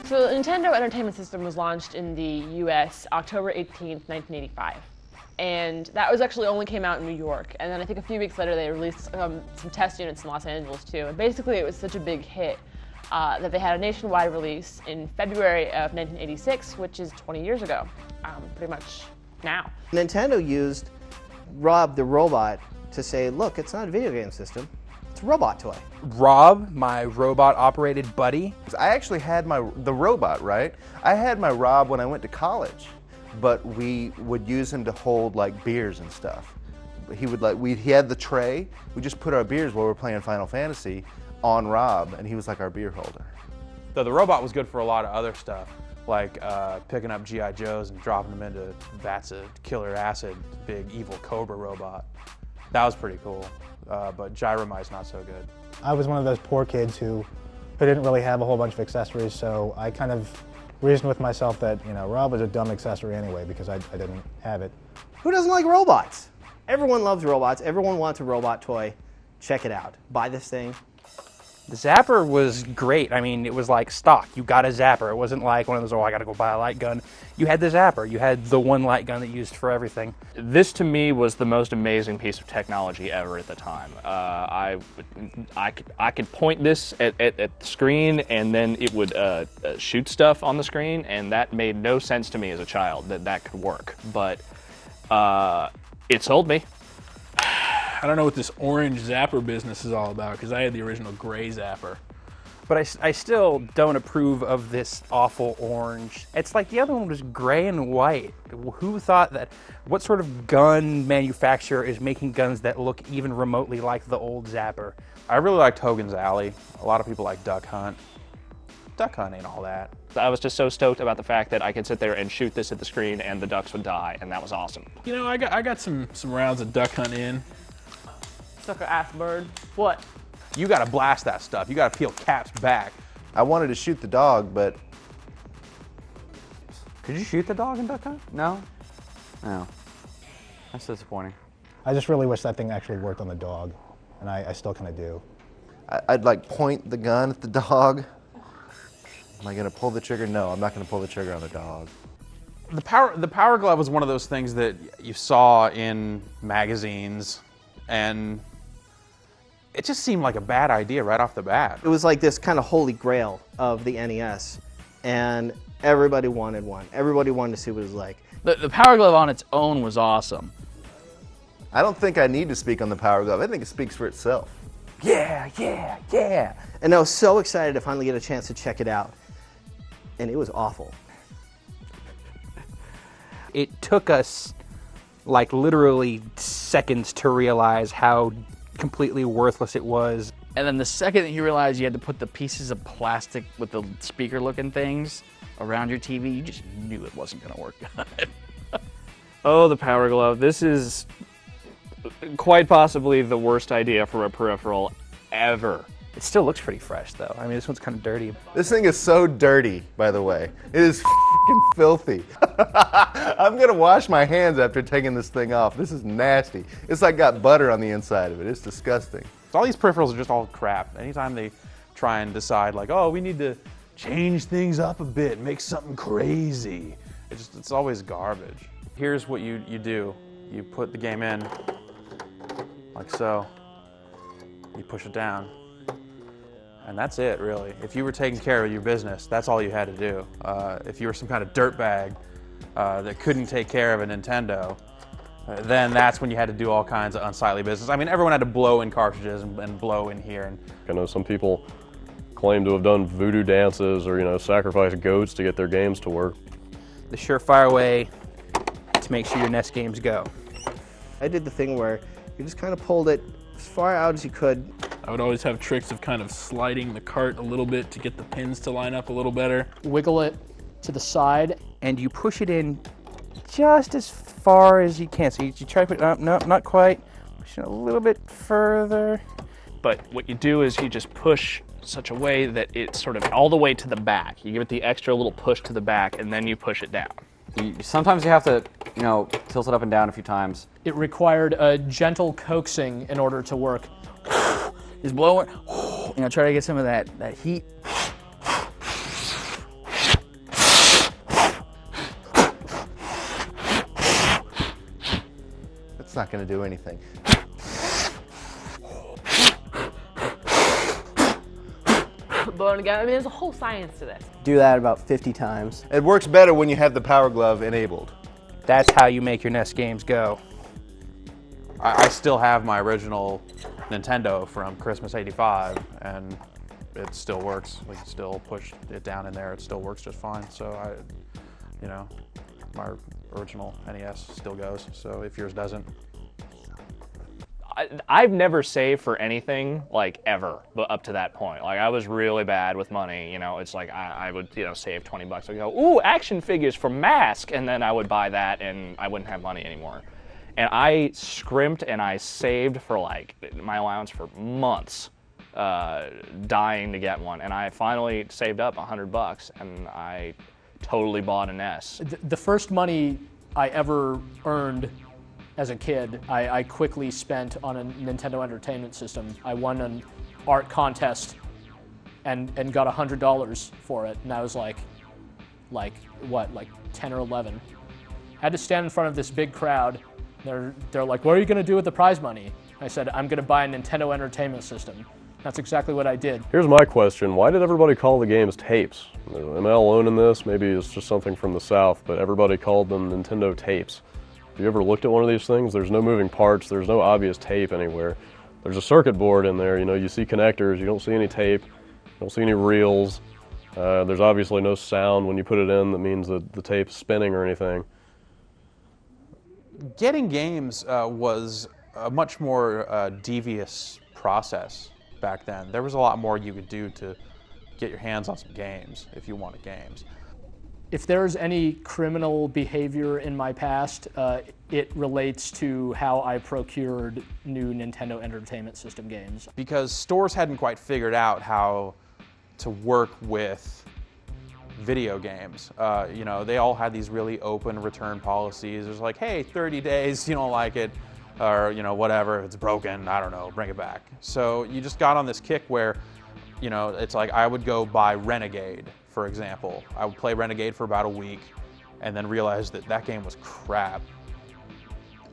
So the Nintendo Entertainment System was launched in the US October 18th, 1985. And that was actually only came out in New York. And then I think a few weeks later they released some test units in Los Angeles too. And basically it was such a big hit that they had a nationwide release in February of 1986, which is 20 years ago, pretty much now. Nintendo used Rob the robot to say, look, it's not a video game system, it's a robot toy. Rob, my robot-operated buddy. I actually had the robot, right? I had my Rob when I went to college, but we would use him to hold like beers and stuff. He had the tray. We just put our beers while we were playing Final Fantasy on Rob, and he was like our beer holder. So the robot was good for a lot of other stuff, like picking up G.I. Joes and dropping them into vats of killer acid, big evil Cobra robot. That was pretty cool, but Gyromite's not so good. I was one of those poor kids who didn't really have a whole bunch of accessories, so I kind of reasoned with myself that, you know, Rob was a dumb accessory anyway because I didn't have it. Who doesn't like robots? Everyone loves robots. Everyone wants a robot toy. Check it out. Buy this thing. The Zapper was great. I mean, it was like stock. You got a Zapper. It wasn't like one of those, oh, I gotta go buy a light gun. You had the Zapper. You had the one light gun that you used for everything. This, to me, was the most amazing piece of technology ever at the time. I could point this at the screen, and then it would shoot stuff on the screen, and that made no sense to me as a child that could work. But it sold me. I don't know what this orange Zapper business is all about, because I had the original gray Zapper. But I still don't approve of this awful orange. It's like the other one was gray and white. Who thought that? What sort of gun manufacturer is making guns that look even remotely like the old Zapper? I really liked Hogan's Alley. A lot of people like Duck Hunt. Duck Hunt ain't all that. I was just so stoked about the fact that I could sit there and shoot this at the screen and the ducks would die, and that was awesome. You know, I got some rounds of Duck Hunt in. Sucker ass bird. What? You gotta blast that stuff. You gotta peel Cap's back. I wanted to shoot the dog, but... Could you shoot the dog in Duck Hunt? No? No. That's disappointing. I just really wish that thing actually worked on the dog, and I still kind of do. I'd like point the gun at the dog. Am I gonna pull the trigger? No, I'm not gonna pull the trigger on the dog. The Power Glove was one of those things that you saw in magazines, and it just seemed like a bad idea right off the bat. It was like this kind of holy grail of the NES, and everybody wanted one. Everybody wanted to see what it was like. The Power Glove on its own was awesome. I don't think I need to speak on the Power Glove. I think it speaks for itself. Yeah, yeah, yeah. And I was so excited to finally get a chance to check it out. And it was awful. It took us like literally seconds to realize how completely worthless it was. And then the second that you realized you had to put the pieces of plastic with the speaker looking things around your TV, you just knew it wasn't gonna work good. Oh, the Power Glove. This is quite possibly the worst idea for a peripheral ever. It still looks pretty fresh though. I mean, this one's kind of dirty. This thing is so dirty, by the way. It is f***ing filthy. I'm gonna wash my hands after taking this thing off. This is nasty. It's like got butter on the inside of it. It's disgusting. All these peripherals are just all crap. Anytime they try and decide like, oh, we need to change things up a bit, make something crazy, it's always garbage. Here's what you do. You put the game in, like so. You push it down. And that's it, really. If you were taking care of your business, that's all you had to do. If you were some kind of dirtbag that couldn't take care of a Nintendo, then that's when you had to do all kinds of unsightly business. I mean, everyone had to blow in cartridges and blow in here. I know some people claim to have done voodoo dances or, you know, sacrifice goats to get their games to work. The surefire way to make sure your NES games go. I did the thing where you just kind of pulled it as far out as you could. I would always have tricks of kind of sliding the cart a little bit to get the pins to line up a little better. Wiggle it to the side. And you push it in just as far as you can. So you try to put it up, no, not quite. Push it a little bit further. But what you do is you just push such a way that it's sort of all the way to the back. You give it the extra little push to the back, and then you push it down. Sometimes you have to, you know, tilt it up and down a few times. It required a gentle coaxing in order to work. Just blow it, you know, try to get some of that heat. not going to do anything. Blowing again. I mean, there's a whole science to this. Do that about 50 times. It works better when you have the Power Glove enabled. That's how you make your NES games go. I still have my original Nintendo from Christmas '85, and it still works. We can still push it down in there. It still works just fine. So my original NES still goes. So if yours doesn't. I've never saved for anything, like, ever, but up to that point. Like, I was really bad with money, you know. It's like I would, save $20. I'd go, ooh, action figures for Mask, and then I would buy that, and I wouldn't have money anymore. And I scrimped and I saved for, like, my allowance for months, dying to get one. And I finally saved up $100, and I totally bought a NES. The first money I ever earned as a kid, I quickly spent on a Nintendo Entertainment System. I won an art contest and got $100 for it, and I was like 10 or 11. I had to stand in front of this big crowd. They're like, what are you going to do with the prize money? I said, I'm going to buy a Nintendo Entertainment System. That's exactly what I did. Here's my question. Why did everybody call the games tapes? Am I alone in this? Maybe it's just something from the South, but everybody called them Nintendo tapes. Have you ever looked at one of these things? There's no moving parts. There's no obvious tape anywhere. There's a circuit board in there. You see connectors. You don't see any tape. You don't see any reels. There's obviously no sound when you put it in that means that the tape's spinning or anything. Getting games was a much more devious process back then. There was a lot more you could do to get your hands on some games if you wanted games. If there's any criminal behavior in my past, it relates to how I procured new Nintendo Entertainment System games. Because stores hadn't quite figured out how to work with video games. They all had these really open return policies. It was like, hey, 30 days, you don't like it, or whatever, if it's broken, I don't know, bring it back. So you just got on this kick where, it's like I would go buy Renegade, for example. I would play Renegade for about a week and then realize that game was crap.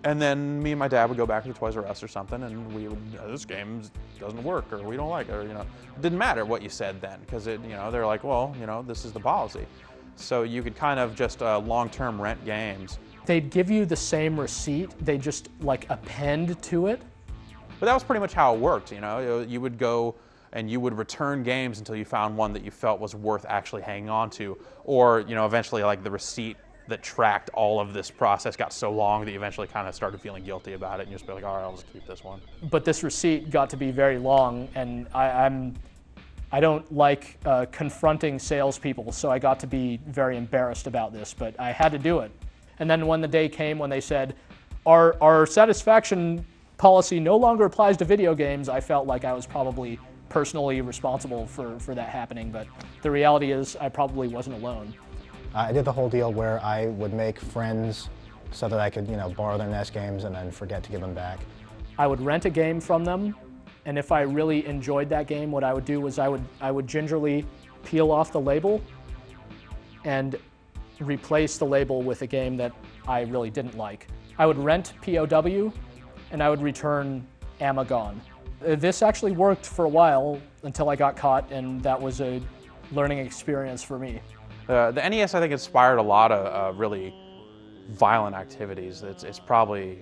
And then me and my dad would go back to Toys R Us or something, and we would, this game doesn't work, or we don't like it, or it didn't matter what you said then, because they're like, well, this is the policy. So you could kind of just long-term rent games. They'd give you the same receipt, they just append to it. But that was pretty much how it worked. You would go and you would return games until you found one that you felt was worth actually hanging on to, or eventually the receipt that tracked all of this process got so long that you eventually kind of started feeling guilty about it, and you just be like, all right, I'll just keep this one. But this receipt got to be very long, and I don't like confronting salespeople, so I got to be very embarrassed about this, but I had to do it. And then when the day came when they said, our satisfaction policy no longer applies to video games, I felt like I was probably personally responsible for that happening, but the reality is I probably wasn't alone. I did the whole deal where I would make friends so that I could, borrow their NES games and then forget to give them back. I would rent a game from them, and if I really enjoyed that game, what I would do was I would gingerly peel off the label and replace the label with a game that I really didn't like. I would rent POW, and I would return Amagon. This actually worked for a while until I got caught, and that was a learning experience for me. The NES, I think, inspired a lot of really violent activities. It's probably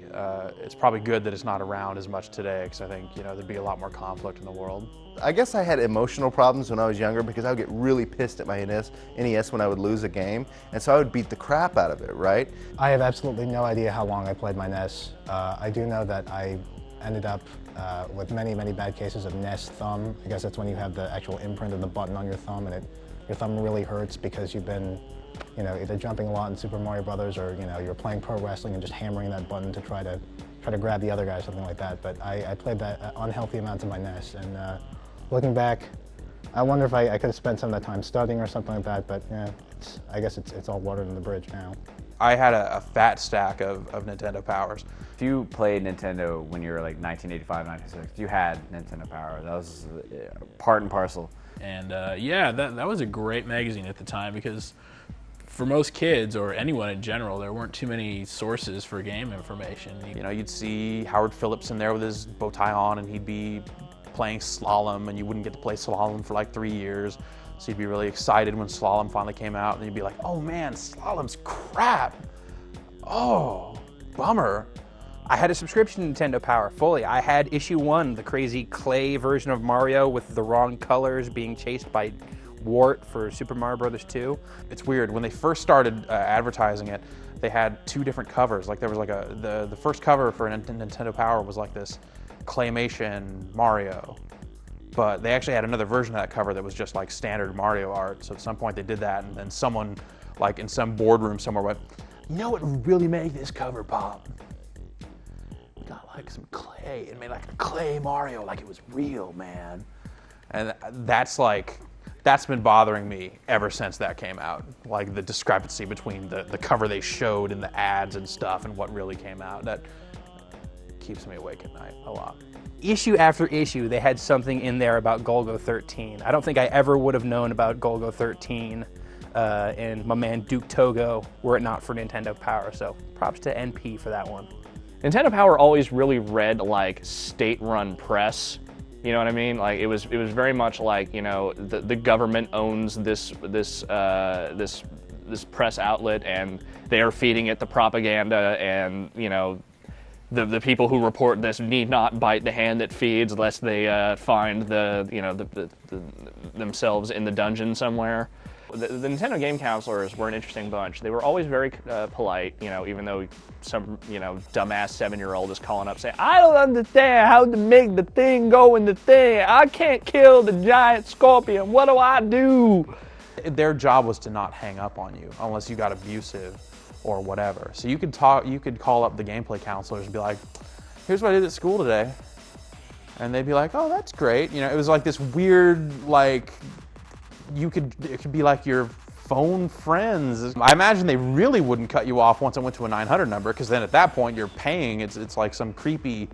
good that it's not around as much today, because I think there'd be a lot more conflict in the world. I guess I had emotional problems when I was younger because I would get really pissed at my NES when I would lose a game, and so I would beat the crap out of it, right? I have absolutely no idea how long I played my NES. I do know that I ended up with many, many bad cases of NES thumb. I guess that's when you have the actual imprint of the button on your thumb, and your thumb really hurts because you've been, either jumping a lot in Super Mario Brothers, or you're playing pro wrestling and just hammering that button to try to grab the other guy, something like that. But I played that unhealthy amounts of my NES, and looking back, I wonder if I could have spent some of that time studying or something like that. But yeah, I guess it's all water under the bridge now. I had a fat stack of Nintendo Powers. If you played Nintendo when you were like 1985, 1996, you had Nintendo Power. That was part and parcel. And yeah, that was a great magazine at the time, because for most kids or anyone in general, there weren't too many sources for game information. You know, you'd see Howard Phillips in there with his bow tie on, and he'd be playing Slalom, and you wouldn't get to play Slalom for like 3 years. So you'd be really excited when Slalom finally came out, and you'd be like, oh man, Slalom's crap. Oh, bummer. I had a subscription to Nintendo Power fully. I had issue 1, the crazy clay version of Mario with the wrong colors being chased by Wart for Super Mario Brothers 2. It's weird, when they first started advertising it, they had 2 different covers. Like there was like the first cover for Nintendo Power was like this claymation Mario. But they actually had another version of that cover that was just like standard Mario art. So at some point they did that, and then someone like in some boardroom somewhere went, you know what would really make this cover pop? We got like some clay and made like a clay Mario, like it was real, man. And that's been bothering me ever since that came out. Like the discrepancy between the cover they showed in the ads and stuff and what really came out. That keeps me awake at night a lot. Issue after issue, they had something in there about Golgo 13. I don't think I ever would have known about Golgo 13 and my man Duke Togo were it not for Nintendo Power. So props to NP for that one. Nintendo Power always really read like state-run press. You know what I mean? Like it was very much like, you know, the government owns this press outlet, and they are feeding it the propaganda, and you know, the people who report this need not bite the hand that feeds, lest they find themselves in the dungeon somewhere. The Nintendo game counselors were an interesting bunch. They were always very polite, you know, even though some, you know, dumbass 7-year-old is calling up saying, I don't understand how to make the thing go in the thing. I can't kill the giant scorpion. What do I do? Their job was to not hang up on you unless you got abusive or whatever. So you could call up the gameplay counselors and be like, here's what I did at school today. And they'd be like, oh, that's great. You know, it was like this weird, like, it could be like your phone friends. I imagine they really wouldn't cut you off once it went to a 900 number, because then at that point you're paying. It's like some creepy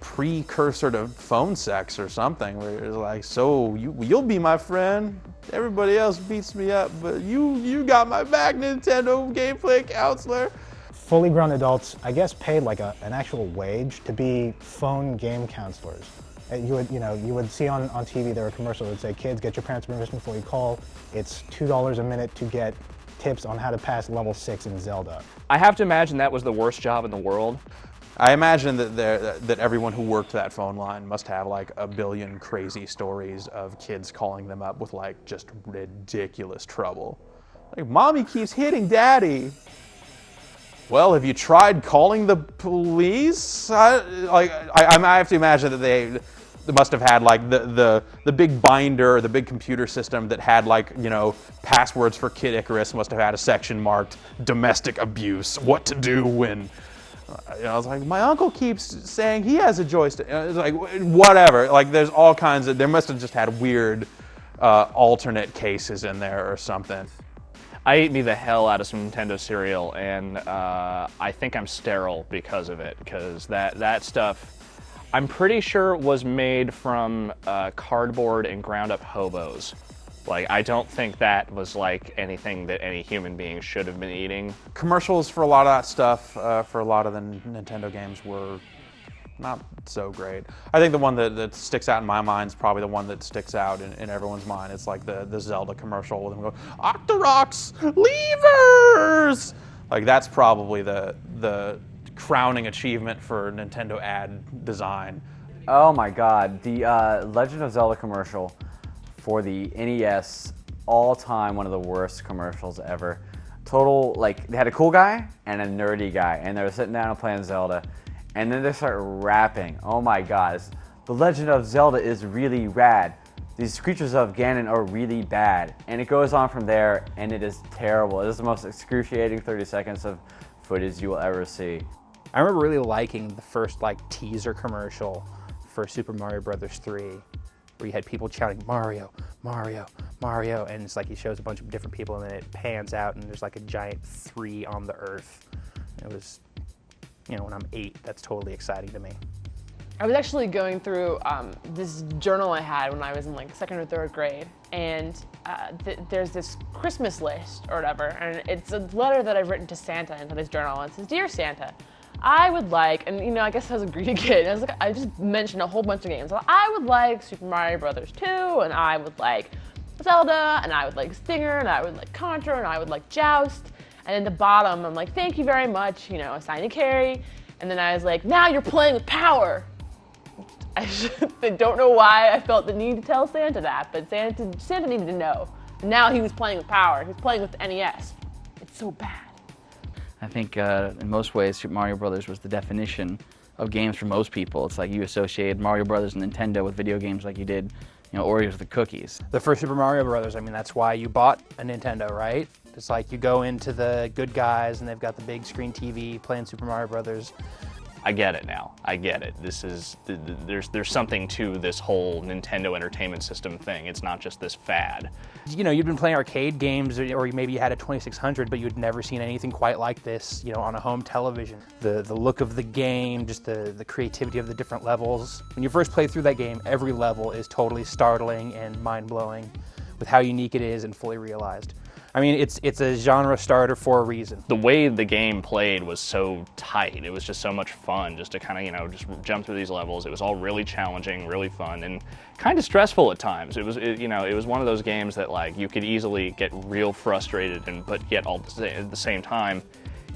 precursor to phone sex or something, where it's like, so you'll be my friend. Everybody else beats me up, but you got my back, Nintendo gameplay counselor. Fully grown adults, I guess, paid like an actual wage to be phone game counselors. You would see on TV there were commercials that would say, kids, get your parents' permission before you call. It's $2 a minute to get tips on how to pass level 6 in Zelda. I have to imagine that was the worst job in the world. I imagine that everyone who worked that phone line must have like a billion crazy stories of kids calling them up with like just ridiculous trouble. Like, mommy keeps hitting daddy. Well, have you tried calling the police? I have to imagine that they must have had like the big binder, or the big computer system that had like, you know, passwords for Kid Icarus must have had a section marked domestic abuse, what to do when. You know, I was like, my uncle keeps saying he has a joystick. It's like, whatever. Like, there's all kinds of. They must have just had weird alternate cases in there or something. I ate me the hell out of some Nintendo cereal, and I think I'm sterile because of it. Because that stuff, I'm pretty sure, was made from cardboard and ground up hobos. Like, I don't think that was like anything that any human being should have been eating. Commercials for a lot of that stuff, for a lot of the Nintendo games, were not so great. I think the one that sticks out in my mind is probably the one that sticks out in everyone's mind. It's like the Zelda commercial with them going, Octoroks, levers! Like, that's probably the crowning achievement for Nintendo ad design. Oh my god, the Legend of Zelda commercial for the NES, all time one of the worst commercials ever. Total, like, they had a cool guy and a nerdy guy, and they were sitting down and playing Zelda, and then they start rapping. Oh my god, the Legend of Zelda is really rad. These creatures of Ganon are really bad. And it goes on from there, and it is terrible. It is the most excruciating 30 seconds of footage you will ever see. I remember really liking the first like teaser commercial for Super Mario Brothers 3. Where you had people shouting, Mario, Mario, Mario, and it's like he shows a bunch of different people, and then it pans out, and there's like a giant 3 on the earth. It was, you know, when I'm 8, that's totally exciting to me. I was actually going through this journal I had when I was in like 2nd or 3rd grade, and there's this Christmas list or whatever, and it's a letter that I've written to Santa into this journal, and it says, "Dear Santa, I would like," and you know, I guess I was a greedy kid, I just mentioned a whole bunch of games. I would like Super Mario Brothers 2, and I would like Zelda, and I would like Stinger, and I would like Contra, and I would like Joust. And at the bottom, I'm like, "Thank you very much, you know, sign to Carrie." And then I was like, "Now you're playing with power." I don't know why I felt the need to tell Santa that, but Santa needed to know. Now he was playing with power. He was playing with the NES. It's so bad. I think in most ways, Super Mario Brothers was the definition of games for most people. It's like you associated Mario Brothers and Nintendo with video games like you did, you know, Oreos with the cookies. The first Super Mario Brothers, I mean, that's why you bought a Nintendo, right? It's like you go into the Good Guys and they've got the big screen TV playing Super Mario Brothers. I get it now. I get it. This is there's something to this whole Nintendo Entertainment System thing. It's not just this fad. You know, you'd been playing arcade games, or maybe you had a 2600, but you'd never seen anything quite like this, you know, on a home television. The look of the game, just the creativity of the different levels. When you first play through that game, every level is totally startling and mind-blowing with how unique it is and fully realized. I mean, it's a genre starter for a reason. The way the game played was so tight. It was just so much fun just to kind of, you know, just jump through these levels. It was all really challenging, really fun, and kind of stressful at times. It was one of those games that like you could easily get real frustrated, but yet at the same time,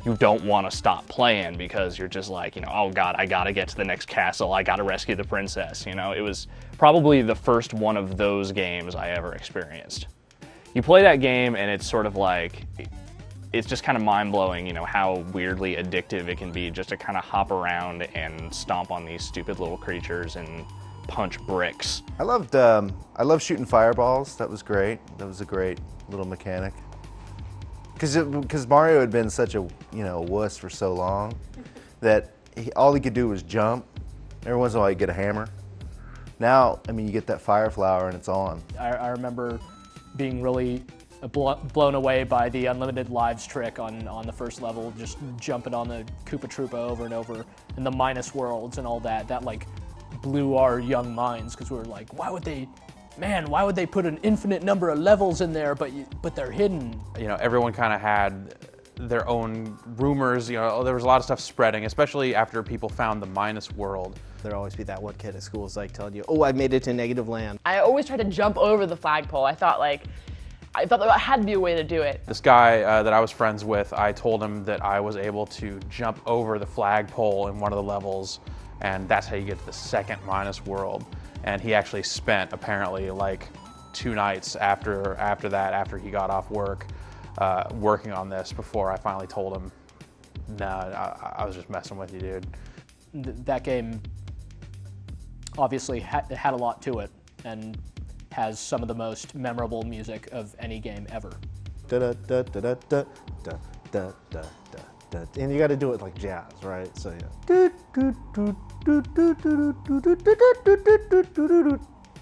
you don't want to stop playing because you're just like, you know, oh God, I gotta get to the next castle. I gotta rescue the princess. You know, it was probably the first one of those games I ever experienced. You play that game and it's sort of like, it's just kind of mind-blowing, you know, how weirdly addictive it can be just to kind of hop around and stomp on these stupid little creatures and punch bricks. I loved shooting fireballs. That was great. That was a great little mechanic. Because Mario had been such a, you know, wuss for so long that all he could do was jump. Every once in a while he'd get a hammer. Now, I mean, you get that fire flower and it's on. I remember being really blown away by the unlimited lives trick on the first level, just jumping on the Koopa Troopa over and over, and the minus worlds and all that. That like blew our young minds because we were like, why would they put an infinite number of levels in there, but they're hidden? You know, everyone kind of had their own rumors. You know, there was a lot of stuff spreading, especially after people found the minus world. There'll always be that one kid at school who's like telling you, "Oh, I made it to negative land." I always tried to jump over the flagpole. I thought there had to be a way to do it. This guy that I was friends with, I told him that I was able to jump over the flagpole in one of the levels, and that's how you get to the second minus world. And he actually spent apparently like 2 nights after he got off work, working on this before I finally told him, "Nah, I was just messing with you, dude." That game obviously had a lot to it and has some of the most memorable music of any game ever. And you got to do it like jazz, right? So yeah.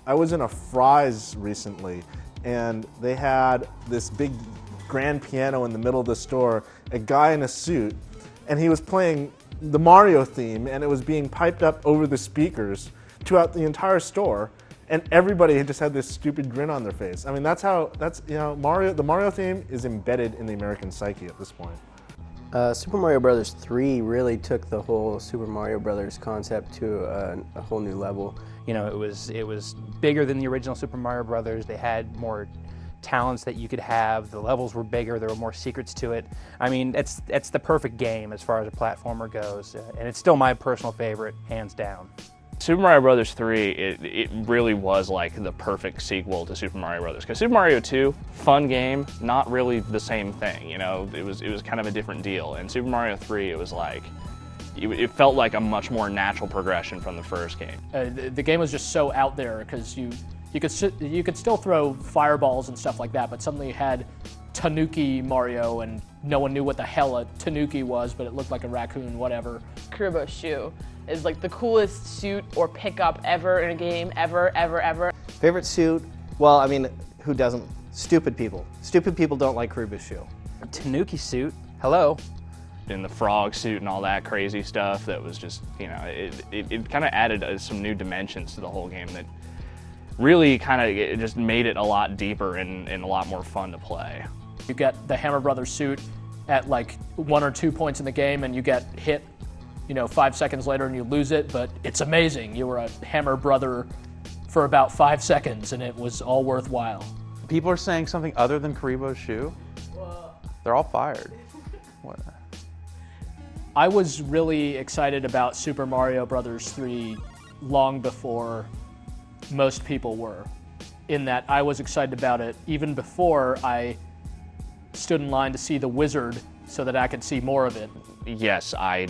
I was in a Fry's recently, and they had this big grand piano in the middle of the store, a guy in a suit, and he was playing the Mario theme, and it was being piped up over the speakers throughout the entire store, and everybody just had this stupid grin on their face. I mean, that's you know, the Mario theme is embedded in the American psyche at this point. Super Mario Brothers 3 really took the whole Super Mario Brothers concept to a whole new level. You know, it was bigger than the original Super Mario Brothers. They had more talents that you could have. The levels were bigger. There were more secrets to it. I mean, it's the perfect game as far as a platformer goes, and it's still my personal favorite, hands down. Super Mario Brothers 3, it really was like the perfect sequel to Super Mario Brothers. Because Super Mario 2, fun game, not really the same thing. You know, it was kind of a different deal. And Super Mario 3, it was like, it felt like a much more natural progression from the first game. The game was just so out there because you could still throw fireballs and stuff like that, but suddenly you had Tanuki Mario, and no one knew what the hell a Tanuki was, but it looked like a raccoon, whatever. Kuribo's shoe is like the coolest suit or pickup ever in a game, ever. Favorite suit? Well, I mean, who doesn't? Stupid people. Stupid people don't like Kuribo's shoe. A Tanuki suit? Hello? in the frog suit and all that crazy stuff that was just, you know, it kind of added some new dimensions to the whole game that really kind of just made it a lot deeper and a lot more fun to play. You get the Hammer Brothers suit at like 1 or 2 points in the game and you get hit, you know, 5 seconds later and you lose it, but it's amazing. You were a Hammer Brother for about 5 seconds and it was all worthwhile. People are saying something other than Karibo's shoe? They're all fired. What? I was really excited about Super Mario Brothers 3 long before most people were, in that I was excited about it even before I stood in line to see The Wizard so that I could see more of it. Yes, I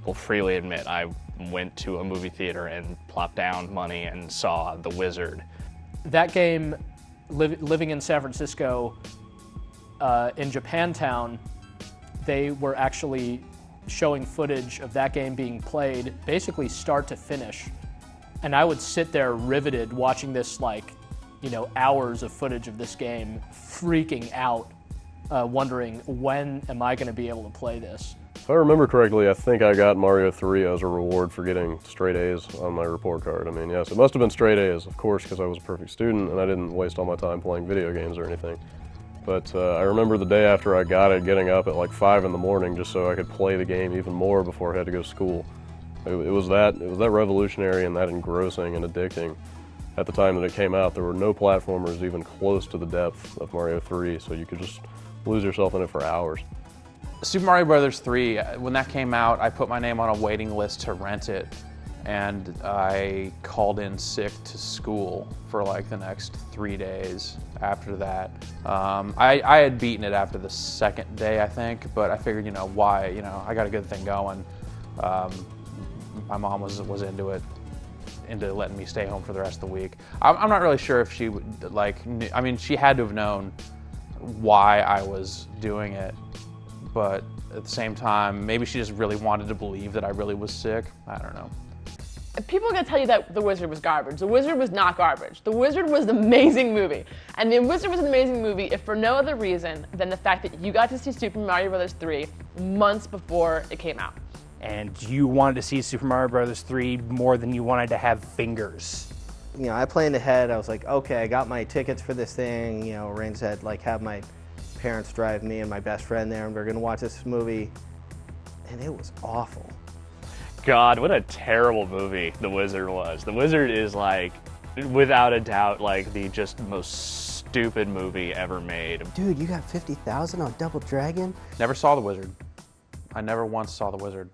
will freely admit I went to a movie theater and plopped down money and saw The Wizard. That game, living in San Francisco, in Japantown, they were actually showing footage of that game being played basically start to finish. And I would sit there riveted watching this, like, you know, hours of footage of this game, freaking out, wondering when am I going to be able to play this. If I remember correctly, I think I got Mario 3 as a reward for getting straight A's on my report card. I mean, yes, it must have been straight A's, of course, because I was a perfect student and I didn't waste all my time playing video games or anything. But I remember the day after I got it, getting up at like 5 in the morning just so I could play the game even more before I had to go to school. It was that revolutionary and that engrossing and addicting. At the time that it came out, there were no platformers even close to the depth of Mario 3, so you could just lose yourself in it for hours. Super Mario Brothers 3, when that came out, I put my name on a waiting list to rent it, and I called in sick to school for like the next 3 days after that. I had beaten it after the second day, I think, but I figured, you know, why, you know, I got a good thing going. My mom was into it, into letting me stay home for the rest of the week. I'm not really sure if she would, like, I mean, she had to have known why I was doing it, but at the same time, maybe she just really wanted to believe that I really was sick. I don't know. People are going to tell you that The Wizard was garbage. The Wizard was not garbage. The Wizard was an amazing movie. And The Wizard was an amazing movie if for no other reason than the fact that you got to see Super Mario Bros. 3 months before it came out. And you wanted to see Super Mario Bros. 3 more than you wanted to have fingers. You know, I planned ahead. I was like, okay, I got my tickets for this thing. You know, arranged that, like, have my parents drive me and my best friend there, and we're going to watch this movie. And it was awful. God, what a terrible movie The Wizard was. The Wizard is, like, without a doubt, like, the just most stupid movie ever made. Dude, you got 50,000 on Double Dragon? Never saw The Wizard. I never once saw The Wizard.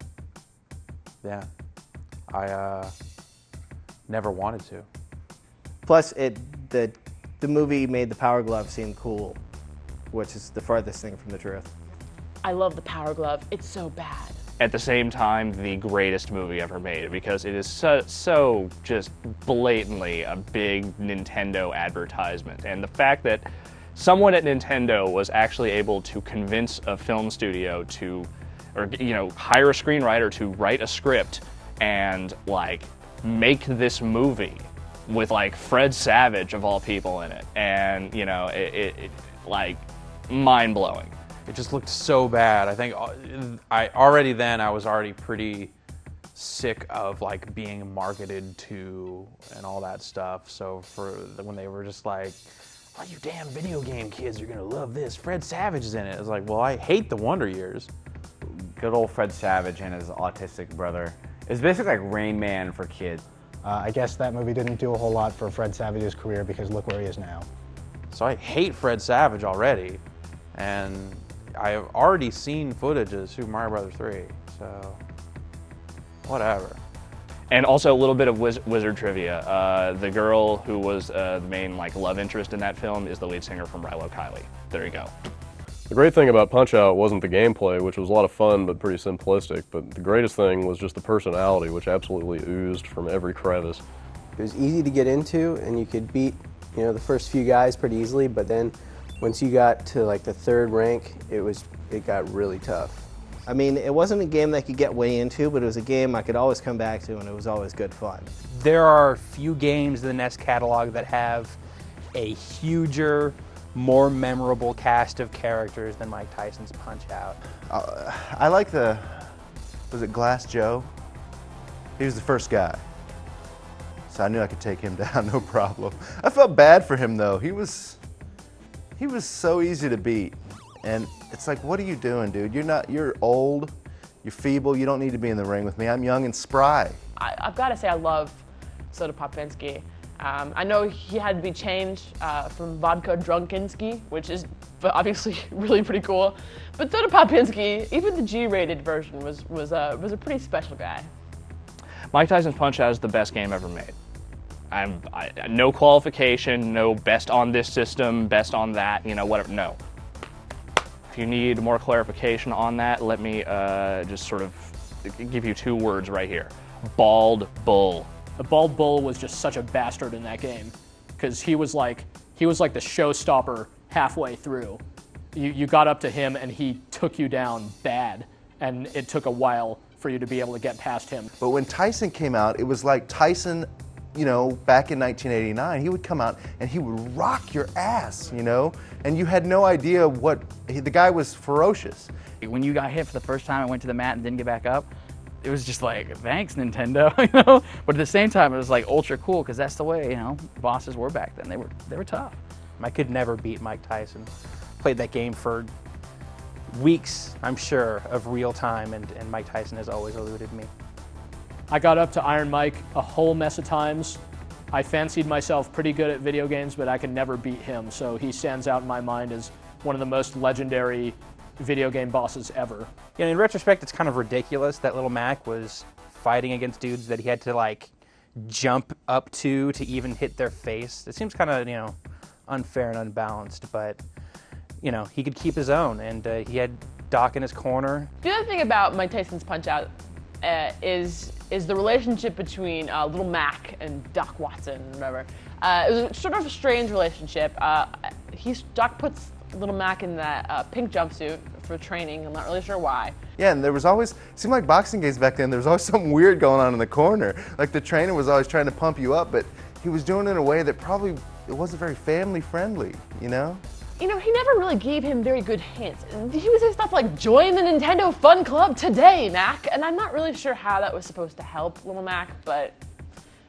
Yeah. I never wanted to. Plus, the movie made the Power Glove seem cool, which is the farthest thing from the truth. I love the Power Glove. It's so bad. At the same time, the greatest movie ever made because it is so just blatantly a big Nintendo advertisement. And the fact that someone at Nintendo was actually able to convince a film studio to, or, you know, hire a screenwriter to write a script and, like, make this movie with, like, Fred Savage of all people in it. And, you know, it like, mind-blowing. It just looked so bad. I think I was already pretty sick of, like, being marketed to and all that stuff. So when they were just like, "Oh, you damn video game kids are gonna love this. Fred Savage is in it." It's like, well, I hate the Wonder Years. Good old Fred Savage and his autistic brother. It's basically like Rain Man for kids. I guess that movie didn't do a whole lot for Fred Savage's career because look where he is now. So I hate Fred Savage already, and I have already seen footage of Super Mario Bros. 3, so whatever. And also a little bit of Wizard trivia. The girl who was the main, like, love interest in that film is the lead singer from Rilo Kiley. There you go. The great thing about Punchout wasn't the gameplay, which was a lot of fun but pretty simplistic, but the greatest thing was just the personality, which absolutely oozed from every crevice. It was easy to get into, and you could beat, you know, the first few guys pretty easily, but then once you got to, like, the third rank, it got really tough. I mean, it wasn't a game that I could get way into, but it was a game I could always come back to, and it was always good fun. There are few games in the NES catalog that have a huger, more memorable cast of characters than Mike Tyson's Punch-Out. I like was it Glass Joe? He was the first guy. So I knew I could take him down, no problem. I felt bad for him though. He was so easy to beat. And it's like, what are you doing, dude? You're old, you're feeble, you don't need to be in the ring with me. I'm young and spry. I've got to say I love Soda Popinski. I know he had to be changed from Vodka Drunkinski, which is obviously really pretty cool. But Soda Popinski, even the G-rated version, was a pretty special guy. Mike Tyson's Punch-Out is the best game ever made. No qualification, no best on this system, best on that, whatever, no. If you need more clarification on that, let me just sort of give you 2 words right here. Bald Bull. The Bald Bull was just such a bastard in that game because he was like the showstopper halfway through. You got up to him and he took you down bad, and it took a while for you to be able to get past him. But when Tyson came out, it was like Tyson, back in 1989, he would come out and he would rock your ass, and you had no idea the guy was ferocious. When you got hit for the first time and went to the mat and didn't get back up, it was just like, thanks, Nintendo, But at the same time, it was like ultra cool because that's the way, bosses were back then. They were tough. I could never beat Mike Tyson. Played that game for weeks, I'm sure, of real time, and Mike Tyson has always eluded me. I got up to Iron Mike a whole mess of times. I fancied myself pretty good at video games, but I could never beat him, so he stands out in my mind as one of the most legendary video game bosses ever. In retrospect, it's kind of ridiculous that Little Mac was fighting against dudes that he had to jump up to even hit their face. It seems kind of, unfair and unbalanced, but, he could keep his own, and he had Doc in his corner. The other thing about Mike Tyson's Punch-Out is the relationship between Little Mac and Doc Watson, whatever. It was sort of a strange relationship. Doc puts Little Mac in that pink jumpsuit for training. I'm not really sure why. Yeah, and there was always, it seemed like boxing games back then, there was always something weird going on in the corner. Like the trainer was always trying to pump you up, but he was doing it in a way that probably it wasn't very family friendly, He never really gave him very good hints. He would say stuff like, join the Nintendo Fun Club today, Mac. And I'm not really sure how that was supposed to help Little Mac, but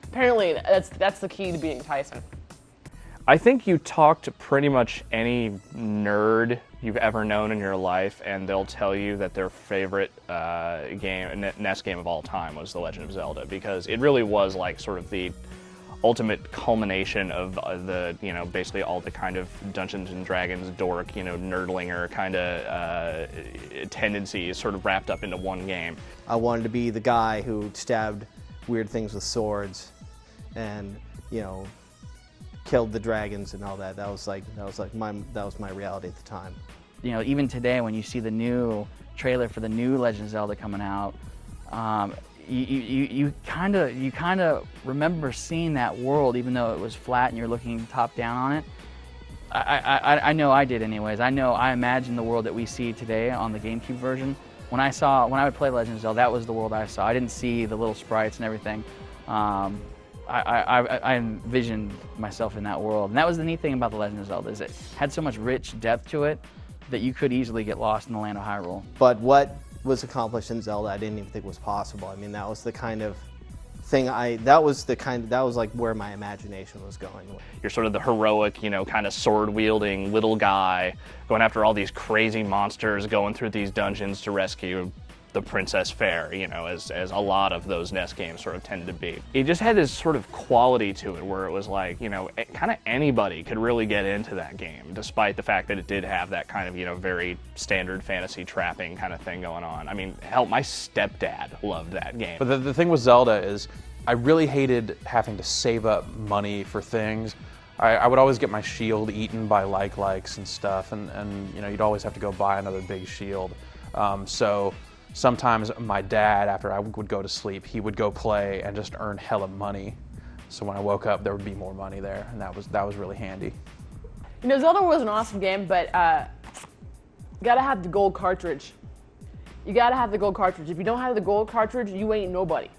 apparently that's the key to beating Tyson. I think you talk to pretty much any nerd you've ever known in your life, and they'll tell you that their favorite NES game of all time was The Legend of Zelda, because it really was like sort of the ultimate culmination of basically all the kind of Dungeons and Dragons dork, nerdlinger kind of tendencies sort of wrapped up into one game. I wanted to be the guy who stabbed weird things with swords, and killed the dragons and all that. That was my reality at the time. Even today, when you see the new trailer for the new Legend of Zelda coming out, you kind of remember seeing that world, even though it was flat and you're looking top down on it. I know I did anyways. I imagined the world that we see today on the GameCube version. When I would play Legend of Zelda, that was the world I saw. I didn't see the little sprites and everything. I envisioned myself in that world, and that was the neat thing about the Legend of Zelda, is it had so much rich depth to it that you could easily get lost in the land of Hyrule. But what was accomplished in Zelda, I didn't even think was possible. I mean, that was the kind of thing that was like where my imagination was going. You're sort of the heroic, kind of sword-wielding little guy going after all these crazy monsters, going through these dungeons to rescue the Princess Fair, as a lot of those NES games sort of tend to be. It just had this sort of quality to it where it was like, kind of anybody could really get into that game, despite the fact that it did have that kind of, very standard fantasy trapping kind of thing going on. I mean, hell, my stepdad loved that game. But the thing with Zelda is I really hated having to save up money for things. I would always get my shield eaten by likes and stuff, and you'd always have to go buy another big shield. So sometimes my dad, after I would go to sleep, he would go play and just earn hella money. So when I woke up, there would be more money there, and that was really handy. Zelda was an awesome game, but you gotta have the gold cartridge. You gotta have the gold cartridge. If you don't have the gold cartridge, you ain't nobody.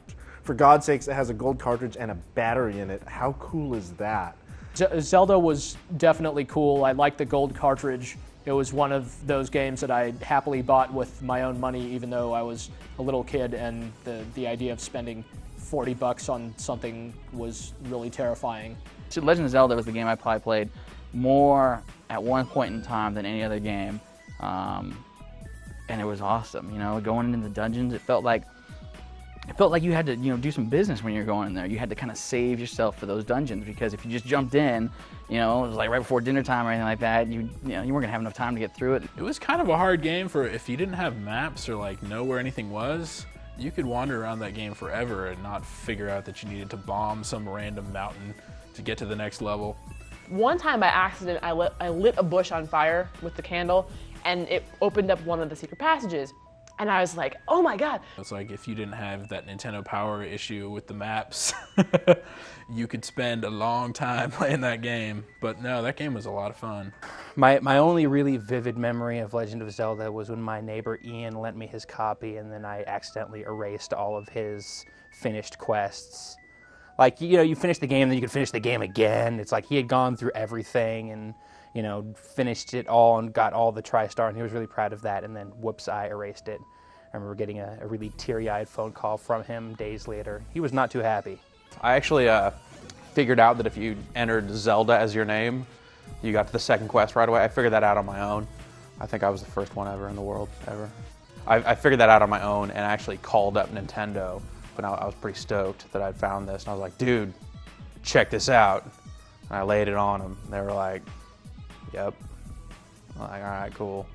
For God's sakes, it has a gold cartridge and a battery in it. How cool is that? Zelda was definitely cool. I liked the gold cartridge. It was one of those games that I happily bought with my own money, even though I was a little kid, and the idea of spending $40 on something was really terrifying. So Legend of Zelda was the game I probably played more at one point in time than any other game, and it was awesome. You know, going into the dungeons, it felt like you had to, do some business when you were going in there. You had to kind of save yourself for those dungeons, because if you just jumped in, it was like right before dinner time or anything like that, you weren't gonna have enough time to get through it. It was kind of a hard game for if you didn't have maps or like know where anything was. You could wander around that game forever and not figure out that you needed to bomb some random mountain to get to the next level. One time by accident, I lit a bush on fire with the candle, and it opened up one of the secret passages. And I was like, oh my God. It's like if you didn't have that Nintendo Power issue with the maps, you could spend a long time playing that game. But no, that game was a lot of fun. My only really vivid memory of Legend of Zelda was when my neighbor Ian lent me his copy, and then I accidentally erased all of his finished quests. Like, you finish the game, then you can finish the game again. It's like he had gone through everything and finished it all and got all the TriStar, and he was really proud of that, and then whoops, I erased it. I remember getting a really teary-eyed phone call from him days later. He was not too happy. I actually figured out that if you entered Zelda as your name, you got to the second quest right away. I figured that out on my own. I think I was the first one ever in the world, ever. I figured that out on my own and actually called up Nintendo, but I was pretty stoked that I'd found this, and I was like, dude, check this out. And I laid it on them. They were like, yep. I'm like, all right, cool.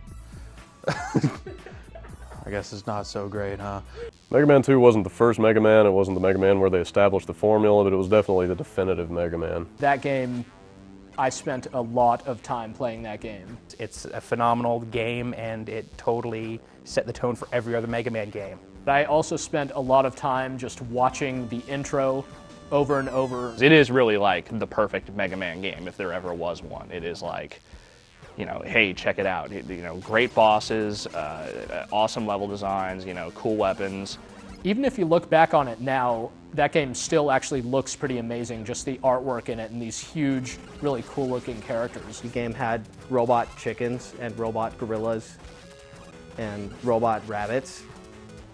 I guess it's not so great, huh? Mega Man 2 wasn't the first Mega Man, it wasn't the Mega Man where they established the formula, but it was definitely the definitive Mega Man. That game, I spent a lot of time playing that game. It's a phenomenal game, and it totally set the tone for every other Mega Man game. I also spent a lot of time just watching the intro over and over. It is really like the perfect Mega Man game, if there ever was one. It is like, hey, check it out. Great bosses, awesome level designs, cool weapons. Even if you look back on it now, that game still actually looks pretty amazing, just the artwork in it and these huge, really cool looking characters. The game had robot chickens and robot gorillas and robot rabbits.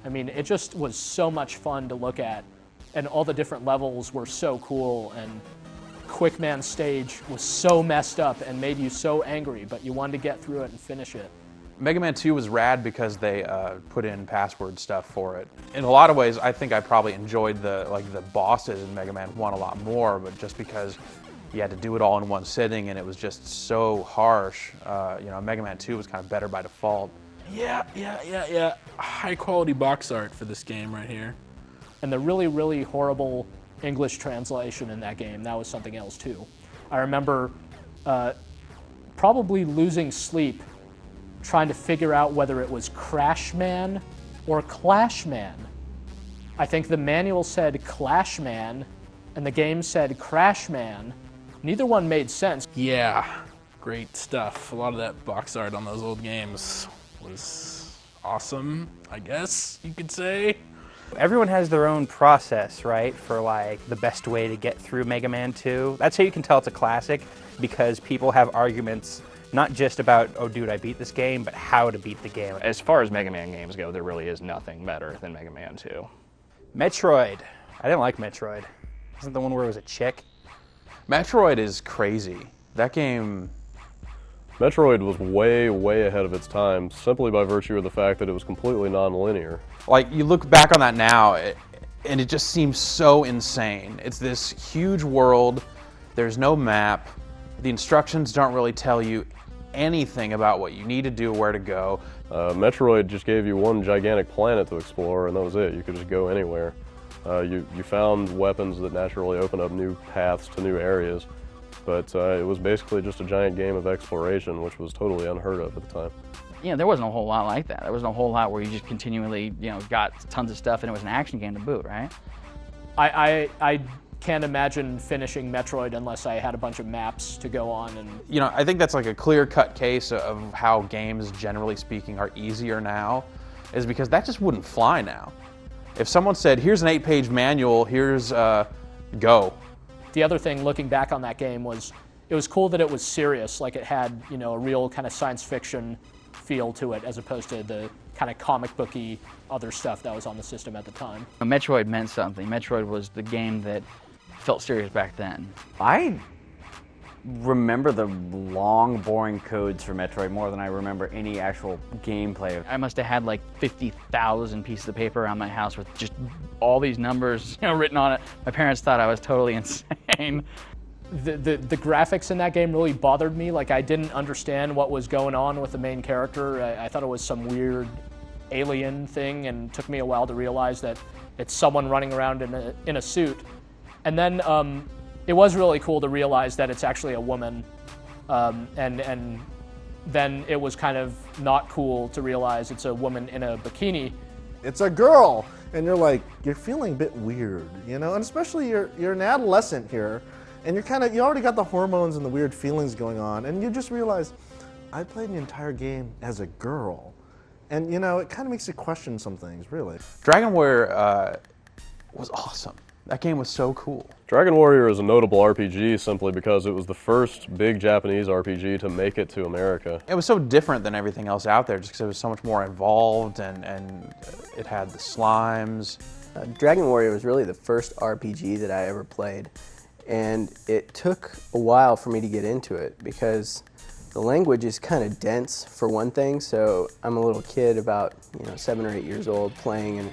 I mean, it just was so much fun to look at, and all the different levels were so cool, and Quickman stage was so messed up and made you so angry, but you wanted to get through it and finish it. Mega Man 2 was rad because they put in password stuff for it. In a lot of ways, I think I probably enjoyed the bosses in Mega Man 1 a lot more, but just because you had to do it all in one sitting and it was just so harsh, Mega Man 2 was kind of better by default. Yeah. High quality box art for this game right here. And the really, really horrible English translation in that game, that was something else too. I remember probably losing sleep trying to figure out whether it was Crashman or Clashman. I think the manual said Clashman and the game said Crashman. Neither one made sense. Yeah, great stuff. A lot of that box art on those old games was awesome, I guess you could say. Everyone has their own process, right, for like the best way to get through Mega Man 2. That's how you can tell it's a classic, because people have arguments not just about, oh dude, I beat this game, but how to beat the game. As far as Mega Man games go, there really is nothing better than Mega Man 2. Metroid. I didn't like Metroid. Isn't the one where it was a chick? Metroid is crazy. That game... Metroid was way, way ahead of its time, simply by virtue of the fact that it was completely non-linear. Like, you look back on that now, and it just seems so insane. It's this huge world, there's no map, the instructions don't really tell you anything about what you need to do, where to go. Metroid just gave you one gigantic planet to explore, and that was it. You could just go anywhere. You found weapons that naturally opened up new paths to new areas, but it was basically just a giant game of exploration, which was totally unheard of at the time. There wasn't a whole lot like that. There wasn't a whole lot where you just continually, got tons of stuff and it was an action game to boot, right? I can't imagine finishing Metroid unless I had a bunch of maps to go on. And I think that's like a clear-cut case of how games, generally speaking, are easier now, is because that just wouldn't fly now. If someone said, here's an 8-page manual, here's go. The other thing, looking back on that game, was it was cool that it was serious. Like, it had, you know, a real kind of science fiction feel to it, as opposed to the kind of comic booky other stuff that was on the system at the time. Metroid meant something. Metroid was the game that felt serious back then. I remember the long, boring codes for Metroid more than I remember any actual gameplay. I must have had like 50,000 pieces of paper around my house with just all these numbers, you know, written on it. My parents thought I was totally insane. The graphics in that game really bothered me. Like, I didn't understand what was going on with the main character. I thought it was some weird alien thing, and it took me a while to realize that it's someone running around in a suit. And then it was really cool to realize that it's actually a woman, and then it was kind of not cool to realize it's a woman in a bikini. It's a girl, and you're like, you're feeling a bit weird, you know, and especially you're an adolescent here, and you already got the hormones and the weird feelings going on, and you just realize, I played the entire game as a girl, and you know, it kind of makes you question some things, really. Dragon Warrior was awesome. That game was so cool. Dragon Warrior is a notable RPG simply because it was the first big Japanese RPG to make it to America. It was so different than everything else out there just because it was so much more involved, and it had the slimes. Dragon Warrior was really the first RPG that I ever played, and it took a while for me to get into it because the language is kind of dense for one thing. So I'm a little kid about 7 or 8 years old playing,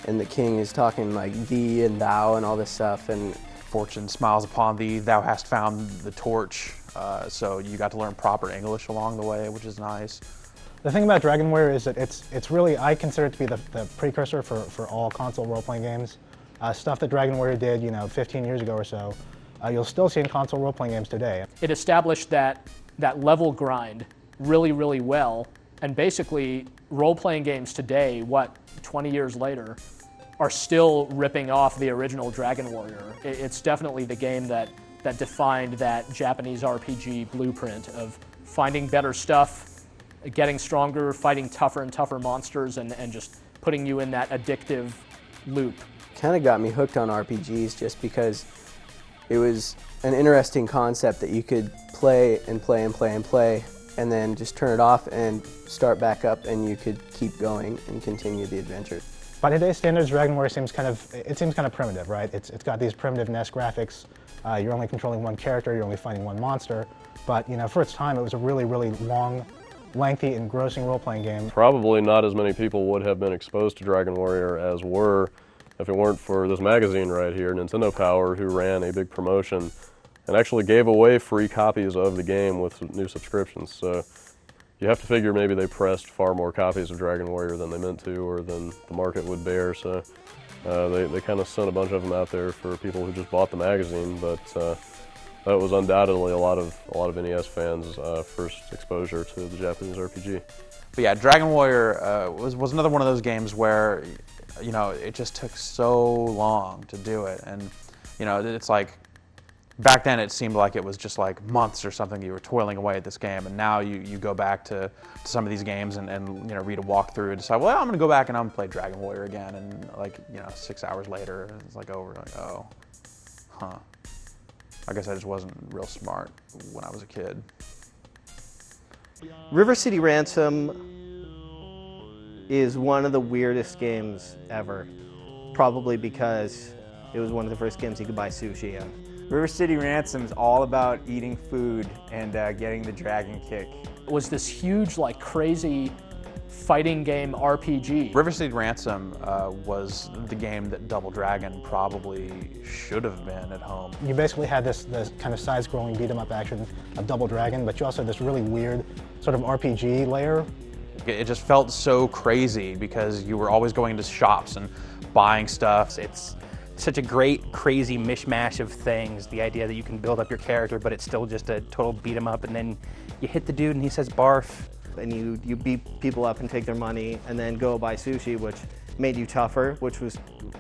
and the king is talking like thee and thou and all this stuff, and fortune smiles upon thee, thou hast found the torch. So you got to learn proper English along the way, which is nice. The thing about Dragon Warrior is that it's really, I consider it to be the precursor for all console role-playing games. Stuff that Dragon Warrior did 15 years ago or so, you'll still see in console role-playing games today. It established that level grind really, really well, and basically role-playing games today, 20 years later, are still ripping off the original Dragon Warrior. It's definitely the game that defined that Japanese RPG blueprint of finding better stuff, getting stronger, fighting tougher and tougher monsters, and just putting you in that addictive loop. Kind of got me hooked on RPGs just because it was an interesting concept that you could play and play and play and play, and then just turn it off and start back up, and you could keep going and continue the adventure. By today's standards, Dragon Warrior seems kind of primitive, right? It's got these primitive NES graphics. You're only controlling one character, you're only fighting one monster. But for its time, it was a really, really long, lengthy, engrossing role-playing game. Probably not as many people would have been exposed to Dragon Warrior as were if it weren't for this magazine right here, Nintendo Power, who ran a big promotion and actually gave away free copies of the game with new subscriptions. So you have to figure maybe they pressed far more copies of Dragon Warrior than they meant to, or than the market would bear. So they kind of sent a bunch of them out there for people who just bought the magazine. But that was undoubtedly a lot of NES fans' first exposure to the Japanese RPG. But yeah, Dragon Warrior was another one of those games where it just took so long to do it, and it's like, back then it seemed like it was just like months or something you were toiling away at this game, and now you go back to some of these games and read a walkthrough and decide, well, I'm gonna go back and I'm gonna play Dragon Warrior again, and 6 hours later it's like over, like, oh, huh. I guess I just wasn't real smart when I was a kid. River City Ransom is one of the weirdest games ever, probably because it was one of the first games you could buy sushi in. River City Ransom is all about eating food and getting the dragon kick. It was this huge, crazy fighting game RPG. River City Ransom was the game that Double Dragon probably should have been at home. You basically had this kind of side-scrolling beat-em-up action of Double Dragon, but you also had this really weird sort of RPG layer. It just felt so crazy because you were always going to shops and buying stuff. It's such a great, crazy mishmash of things. The idea that you can build up your character, but it's still just a total beat 'em up, and then you hit the dude and he says barf. And you beat people up and take their money and then go buy sushi, which made you tougher, which was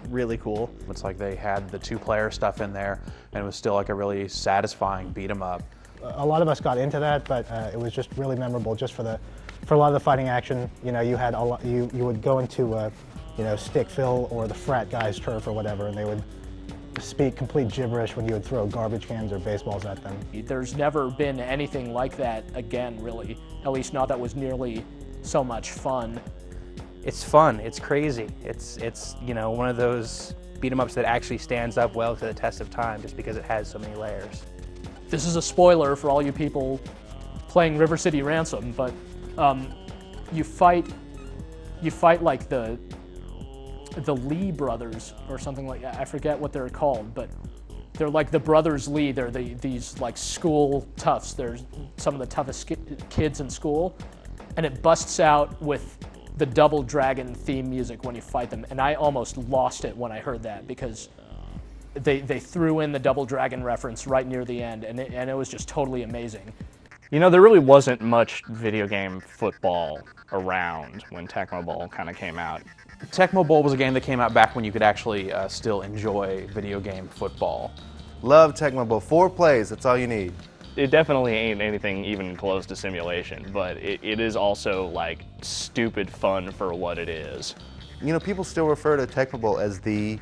really cool. It's like they had the two-player stuff in there, and it was still like a really satisfying beat 'em up. A lot of us got into that, but it was just really memorable just for a lot of the fighting action. You had you would go into Stickville or the frat guy's turf or whatever, and they would speak complete gibberish when you would throw garbage cans or baseballs at them. There's never been anything like that again, really. At least not that was nearly so much fun. It's fun. It's crazy. It's you know, one of those beat 'em ups that actually stands up well to the test of time just because it has so many layers. This is a spoiler for all you people playing River City Ransom, but you fight like the Lee brothers or something like that. I forget what they're called, but they're like the brothers Lee. They're these like school toughs. They're some of the toughest kids in school, and it busts out with the Double Dragon theme music when you fight them, and I almost lost it when I heard that because they threw in the Double Dragon reference right near the end, and it was just totally amazing. You know, there really wasn't much video game football around when Tecmo Bowl kind of came out. Tecmo Bowl was a game that came out back when you could actually still enjoy video game football. Love Tecmo Bowl. 4 plays, that's all you need. It definitely ain't anything even close to simulation, but it is also like stupid fun for what it is. You know, people still refer to Tecmo Bowl as the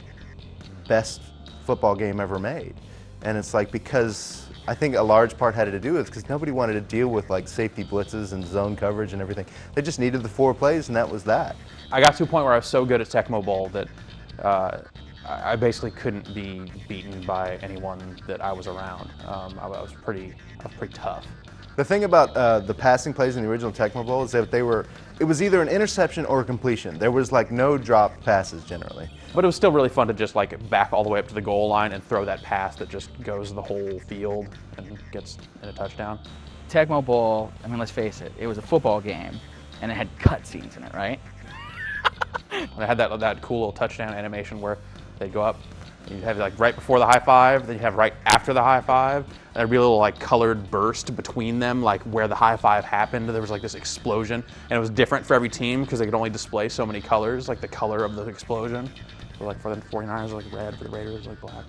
best football game ever made. And it's like, because I think a large part had to do with because nobody wanted to deal with like safety blitzes and zone coverage and everything. They just needed the 4 plays and that was that. I got to a point where I was so good at Tecmo Bowl that I basically couldn't be beaten by anyone that I was around. I was pretty tough. The thing about the passing plays in the original Tecmo Bowl is that it was either an interception or a completion. There was like no drop passes generally. But it was still really fun to just like back all the way up to the goal line and throw that pass that just goes the whole field and gets in a touchdown. Tecmo Bowl, I mean, let's face it, it was a football game, and it had cutscenes in it, right? And I had that cool little touchdown animation where they'd go up, and you'd have like right before the high five, then you'd have right after the high five, and there'd be a little like colored burst between them, like where the high five happened. There was like this explosion, and it was different for every team because they could only display so many colors, like the color of the explosion. So like for the 49ers, like red, for the Raiders, like black.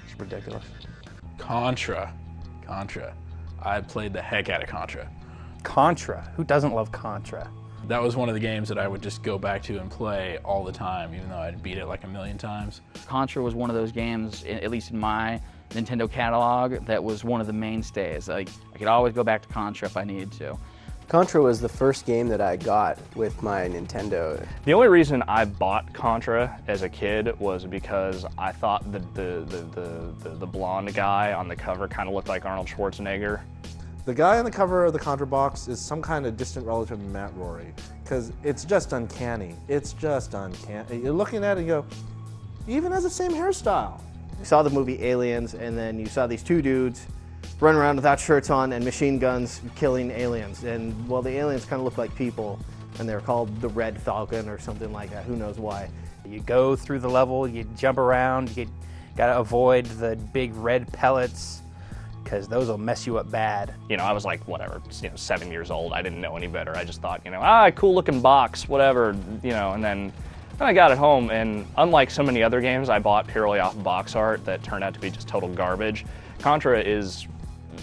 It's ridiculous. Contra. I played the heck out of Contra. Contra? Who doesn't love Contra? That was one of the games that I would just go back to and play all the time, even though I'd beat it like a million times. Contra was one of those games, at least in my Nintendo catalog, that was one of the mainstays. Like, I could always go back to Contra if I needed to. Contra was the first game that I got with my Nintendo. The only reason I bought Contra as a kid was because I thought the blonde guy on the cover kind of looked like Arnold Schwarzenegger. The guy on the cover of the Contra box is some kind of distant relative of Matt Rory, because it's just uncanny. It's just uncanny. You're looking at it and you go, he even has the same hairstyle. You saw the movie Aliens, and then you saw these 2 dudes running around without shirts on and machine guns killing aliens. And, well, the aliens kind of look like people, and they're called the Red Falcon or something like that. Who knows why. You go through the level, you jump around, you gotta avoid the big red pellets, because those will mess you up bad. You know, I was like, whatever, 7 years old. I didn't know any better. I just thought, cool looking box, whatever, and then I got it home, and unlike so many other games I bought purely off box art that turned out to be just total garbage, Contra is,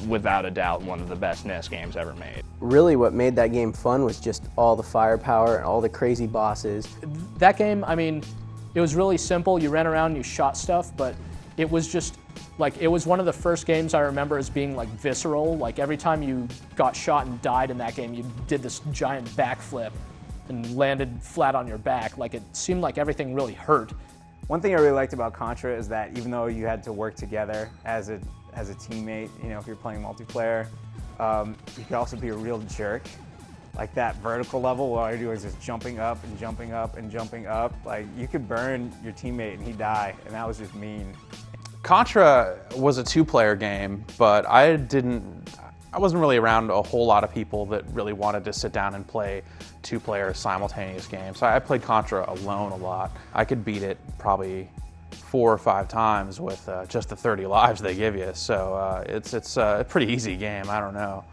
without a doubt, one of the best NES games ever made. Really what made that game fun was just all the firepower and all the crazy bosses. That game, I mean, it was really simple. You ran around and you shot stuff, but it was just, like, it was one of the first games I remember as being, like, visceral. Like, every time you got shot and died in that game, you did this giant backflip and landed flat on your back. Like, it seemed like everything really hurt. One thing I really liked about Contra is that even though you had to work together as a teammate, if you're playing multiplayer, you could also be a real jerk. Like that vertical level, all you're doing is just jumping up and jumping up and jumping up. Like, you could burn your teammate and he'd die, and that was just mean. Contra was a 2-player game, but I wasn't really around a whole lot of people that really wanted to sit down and play 2-player simultaneous games. So I played Contra alone a lot. I could beat it probably 4 or 5 times with just the 30 lives they give you. So it's a pretty easy game, I don't know.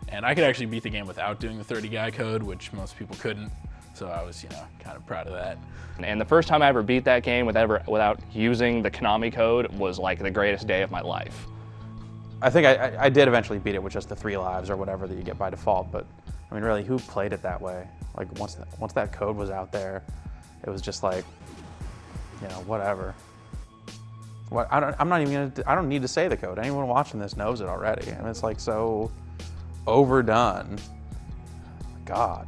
And I could actually beat the game without doing the 30 guy code, which most people couldn't. So I was, kind of proud of that. And the first time I ever beat that game without using the Konami code was like the greatest day of my life. I think I did eventually beat it with just the 3 lives or whatever that you get by default, but I mean, really, who played it that way? Like, once that code was out there, it was just like, whatever. What, I'm not even gonna. I don't need to say the code. Anyone watching this knows it already, and it's like so overdone. God.